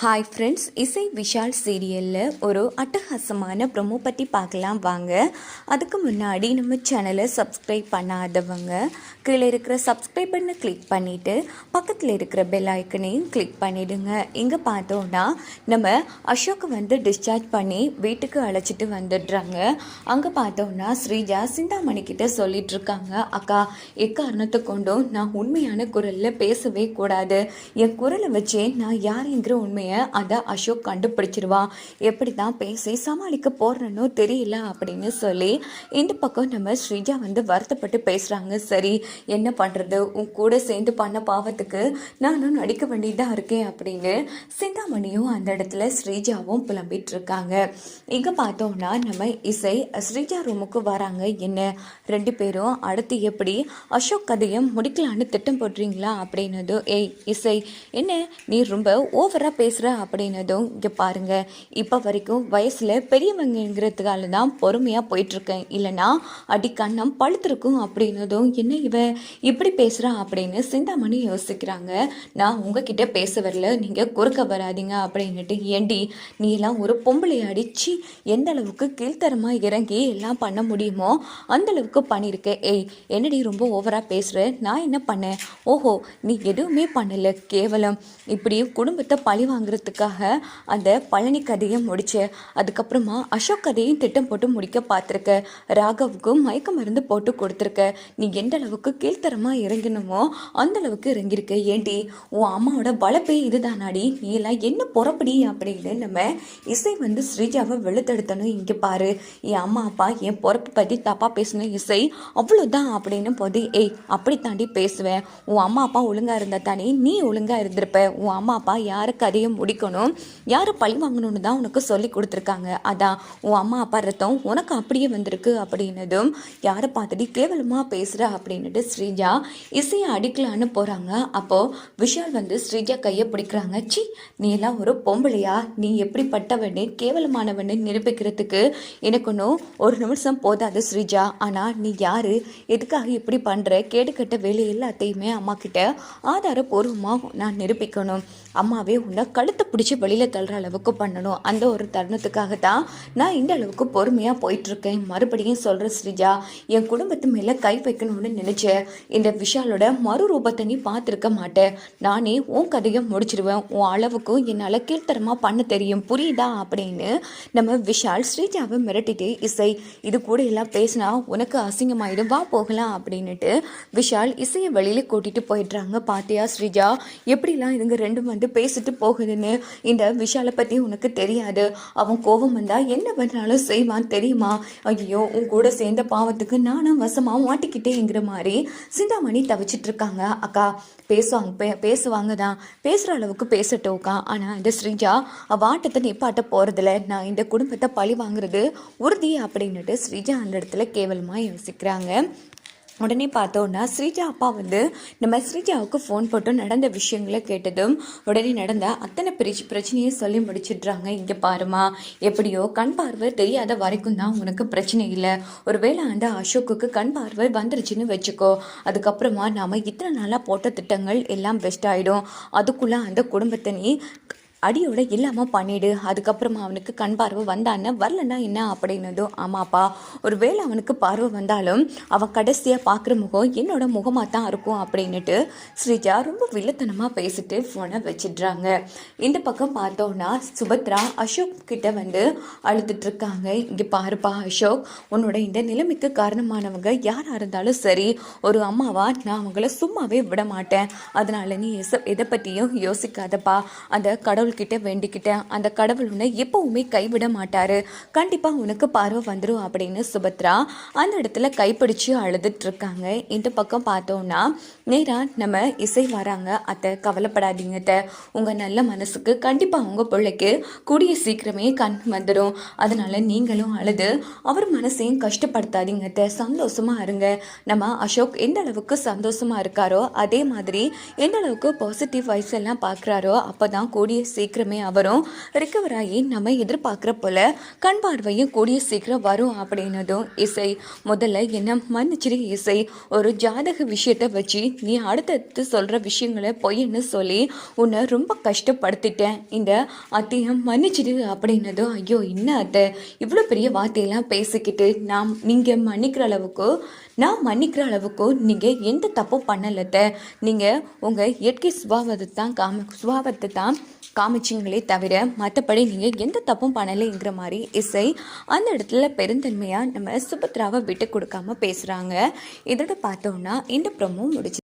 Hi friends, இசை விஷால் சீரியலில் ஒரு அட்டகாசமான ப்ரொமோ பற்றி பார்க்கலாம் வாங்க. அதுக்கு முன்னாடி நம்ம சேனலை சப்ஸ்கிரைப் பண்ணாதவங்க கீழே இருக்கிற சப்ஸ்கிரைப் பண்ண கிளிக் பண்ணிவிட்டு பக்கத்தில் இருக்கிற பெல் ஐக்கனையும் கிளிக் பண்ணிவிடுங்க. இங்கே பார்த்தோன்னா நம்ம அசோக்கை டிஸ்சார்ஜ் பண்ணி வீட்டுக்கு அழைச்சிட்டு வந்துடுறாங்க. அங்கே பார்த்தோன்னா ஸ்ரீஜா சிந்தாமணிக்கிட்ட சொல்லிகிட்ருக்காங்க, அக்கா எக்காரணத்தை கொண்டும் நான் உண்மையான குரலில் பேசவே கூடாது. என் குரலை வச்சே நான் யாருங்கிற உண்மையை அதை அசோக் கண்டுபிடிச்சிருவான். எப்படி தான் பேசி சமாளிக்க போறனோ தெரியல அப்படின்னு சொல்லி இந்த பக்கம் நம்ம ஸ்ரீஜா வருத்தப்பட்டு பேசுறாங்க. சரி, என்ன பண்றது, உன் கூட சேர்ந்து பண்ண பாவத்துக்கு நானும் நடிக்க வேண்டியதா இருக்கேன் அப்படின்னு சிந்தாமணியும் அந்த இடத்துல ஸ்ரீஜாவும் புலம்பிட்டு இருக்காங்க. இங்க பார்த்தோம்னா நம்ம இசை ஸ்ரீஜா ரூமுக்கு வராங்க. என்ன ரெண்டு பேரும் அடுத்து எப்படி அசோக் கதையை முடிக்கலான்னு திட்டம் போடுறீங்களா அப்படின்னதும், ஏய் இசை, என்ன நீ ரொம்ப ஓவரா பேசுற அப்படின்னதும், இங்கே பாருங்க, இப்போ வரைக்கும் வயசில் பெரியவங்கிறதுக்கால தான் பொறுமையாக போயிட்டுருக்கேன், இல்லைனா அடி கண்ணம் பழுத்திருக்கும் அப்படின்னதும், என்ன இவ இப்படி பேசுகிறா அப்படின்னு சிந்தாமணி யோசிக்கிறாங்க. நான் உங்ககிட்ட பேச வரல, நீங்கள் குறுக்க வராதிங்க அப்படின்னுட்டு, ஏண்டி நீ எல்லாம் ஒரு பொம்பளை அடிச்சு எந்த அளவுக்கு கீழ்த்தரமாக இறங்கி எல்லாம் பண்ண முடியுமோ அந்த அளவுக்கு பண்ணியிருக்கேன். ஏய் என்னடி ரொம்ப ஓவராக பேசுகிற, நான் என்ன பண்ணேன்? ஓஹோ, நீ எதுவுமே பண்ணலை, கேவலம் இப்படி குடும்பத்தை பழி வாங்குறதுக்காக அந்த பழனி கதையை முடிச்ச, அதுக்கப்புறமா அசோக் கதையும் திட்டம் போட்டு முடிக்க பார்த்துருக்க, ராகவுக்கும் மயக்க மருந்து போட்டு கொடுத்துருக்க, நீ எந்த அளவுக்கு கீழ்த்தரமாக இறங்கணுமோ அந்த அளவுக்கு இறங்கியிருக்க. ஏண்டி உன் அம்மாவோட வளப்பே இதுதானாடி, நீ எல்லாம் என்ன பொறப்படி அப்படின்னு நம்ம இசை ஸ்ரீஜாவை வெளுத்தெடுத்தனும். இங்கே பாரு, என் அம்மா அப்பா என் பொறப்பை பற்றி தப்பாக பேசணும் இசை, அவ்வளோதான் அப்படின்னு போது, ஏய் அப்படி தாண்டி பேசுவேன், உன் அம்மா அப்பா ஒழுங்காக இருந்தால் தானே நீ ஒழுங்காக இருந்திருப்ப. உன் அம்மா அப்பா யாரு கதையை முடிக்கணும், யாரை பழி வாங்கணும்னு தான் உனக்கு சொல்லி கொடுத்துருக்காங்க, அதான் உன் அம்மா அப்பா ரத்தம் உனக்கு அப்படியே வந்திருக்கு அப்படின்னதும், யாரை பார்த்துட்டு கேவலமாக பேசுகிற அப்படின்னுட்டு ஸ்ரீஜா இசையை அடிக்கலான்னு போகிறாங்க. அப்போது விஷால் ஸ்ரீஜா கையை பிடிக்கிறாங்க. சி, நீ எல்லாம் ஒரு பொம்பளையா, நீ எப்படிப்பட்டவன்னு கேவலமானவன்னு நிரூபிக்கிறதுக்கு எனக்கு ஒன்றும் ஒரு நிமிஷம் போதாது ஸ்ரீஜா. ஆனால் நீ யாரு, எதுக்காக இப்படி பண்ணுற, கேடுகட்ட வேலை எல்லாத்தையுமே அம்மா கிட்ட ஆதாரபூர்வமாக நான் நிரூபிக்கணும். அம்மாவே உன்னை கழுத்தை பிடிச்சி வெளியில் தள்ளுற அளவுக்கு பண்ணணும். அந்த ஒரு தருணத்துக்காக தான் நான் இந்த அளவுக்கு பொறுமையாக போயிட்டுருக்கேன். மறுபடியும் சொல்கிற ஸ்ரீஜா, என் குடும்பத்து மேலே கை வைக்கணும்னு நினச்சேன், இந்த விஷாலோட மறு ரூபத்தை நீ பார்த்துருக்க மாட்டேன். நானே உன் கதையை முடிச்சிடுவேன். உன் அளவுக்கும் என்னால் கீழ்த்தரமாக பண்ண தெரியும், புரியுதா அப்படின்னு நம்ம விஷால் ஸ்ரீஜாவை மிரட்டிட்டு, இசை இது கூட எல்லாம் பேசினா உனக்கு அசிங்கமாயிடும், வா போகலாம் அப்படின்னுட்டு விஷால் இசையை வெளியில் கூட்டிகிட்டு போயிடுறாங்க. பார்த்தியா ஸ்ரீஜா, எப்படிலாம் இதுங்க ரெண்டும் பேசிட்டு போகுதுன்னு. இந்த விஷாலை பற்றி உனக்கு தெரியாது, அவன் கோபம் வந்தா என்ன பண்ணாலும் செய்வான் தெரியுமா? ஐயோ, உன் கூட சேர்ந்த பாவத்துக்கு நானும் வசமாக மாட்டிக்கிட்டேங்கிற மாதிரி சிந்தாமணி தவிச்சிட்டு இருக்காங்க. அக்கா பேசுவாங்க தான், பேசுகிற அளவுக்கு பேசட்டோக்கா. ஆனால் இந்த ஸ்ரீஜா வாட்டத்தை நிப்பாட்ட போகிறதில்ல, நான் இந்த குடும்பத்தை பழி வாங்குறது உறுதி அப்படின்னுட்டு ஸ்ரீஜா அந்த இடத்துல கேவலமாக யோசிக்கிறாங்க. உடனே பார்த்தோன்னா ஸ்ரீஜா அப்பா நம்ம ஸ்ரீஜாவுக்கு ஃபோன் போட்டு நடந்த விஷயங்களை கேட்டதும் உடனே நடந்த அத்தனை பிரச்சனையை சொல்லி முடிச்சிடுறாங்க. இங்கே பாருமா, எப்படியோ கண் பார்வை தெரியாத வரைக்கும் தான் உனக்கு பிரச்சனை இல்லை. ஒருவேளை அந்த அசோக்குக்கு கண் பார்வை வந்துருச்சுன்னு வச்சுக்கோ, அதுக்கப்புறமா நாம் இத்தனை நாளாக போட்ட திட்டங்கள் எல்லாம் பெஸ்ட் ஆகிடும். அதுக்குள்ளே அந்த குடும்பத்தை நீ அடியோட இல்லாமல் பண்ணிவிடு. அதுக்கப்புறமா அவனுக்கு கண் பார்வை வந்தான்னு வரலன்னா என்ன அப்படின்னதும், ஆமாப்பா, ஒரு வேளை அவனுக்கு பார்வை வந்தாலும் அவன் கடைசியாக பார்க்குற முகம் என்னோட முகமாக தான் இருக்கும் அப்படின்னுட்டு ஸ்ரீஜா ரொம்ப வில்லத்தனமாக பேசிட்டு ஃபோனை வச்சிடுறாங்க. இந்த பக்கம் பார்த்தோன்னா சுபத்ரா அசோக் கிட்ட அழுதுட்ருக்காங்க. இங்கே பாருப்பா அசோக், உன்னோட இந்த நிலைமைக்கு காரணமானவங்க யாராக இருந்தாலும் சரி, ஒரு அம்மாவா நான் அவங்கள சும்மாவே விட மாட்டேன். அதனால நீ எதை பற்றியும் யோசிக்காதப்பா. அந்த கடவுள்கிட்ட வேண்டிக்கிட்டேன், அந்த கடவுள் உன்னை எப்பவுமே கைவிட மாட்டாரு, கண்டிப்பா உனக்கு பார்வை வந்துடும் அப்படின்னு சுபத்ரா அந்த இடத்துல கைப்பிடிச்சு அழுதுட்டு இருக்காங்க. இந்த பக்கம் பார்த்தோம்னா நேரா நம்ம இசை வராங்க. அத்தை கவலைப்படாதீங்க அத்தை, உங்க நல்ல மனசுக்கு கண்டிப்பா உங்க பிள்ளைக்கு கூடிய சீக்கிரமே கண் வந்துடும். அதனால நீங்களும் அழுது அவர் மனசையும் கஷ்டப்படுத்தாதீங்க அத்தை, சந்தோஷமா இருங்க. நம்ம அசோக் எந்த அளவுக்கு சந்தோஷமா இருக்காரோ அதே மாதிரி எந்த அளவுக்கு பாசிட்டிவ் வைஸ் எல்லாம் பார்க்குறாரோ அப்போதான் கூடிய சீக்கிரமே அவரும் ரிகவர் ஆகி நம்ம எதிர்பார்க்குற போல கண் பார்வையும் கூடிய சீக்கிரம் வரும் அப்படின்னதும் இசை முதல்ல என்ன மன்னிச்சிரு இசை, ஒரு ஜாதக விஷயத்தை வச்சு நீ அடுத்தடுத்து சொல்கிற விஷயங்களை பொய்ன்னு சொல்லி உன்னை ரொம்ப கஷ்டப்படுத்திட்டேன், இந்த அத்தையும் மன்னிச்சிடு அப்படின்னதும் ஐயோ என்ன அத்தை இவ்வளோ பெரிய வார்த்தையெல்லாம் பேசிக்கிட்டு நான் மன்னிக்கிற அளவுக்கு நீங்கள் எந்த தப்பும் பண்ணலத்த, நீங்கள் உங்கள் இயற்கை சுபாவத்தை தான் காமிச்சிங்களே தவிர மற்றபடி நீங்கள் எந்த தப்பும் பண்ணலைங்கிற மாதிரி இசை அந்த இடத்துல பெருந்தன்மையாக நம்ம சுபத்ராவை விட்டு கொடுக்காம பேசுகிறாங்க. இதோட பார்த்தோன்னா இந்த ப்ரோமோ முடிச்சு.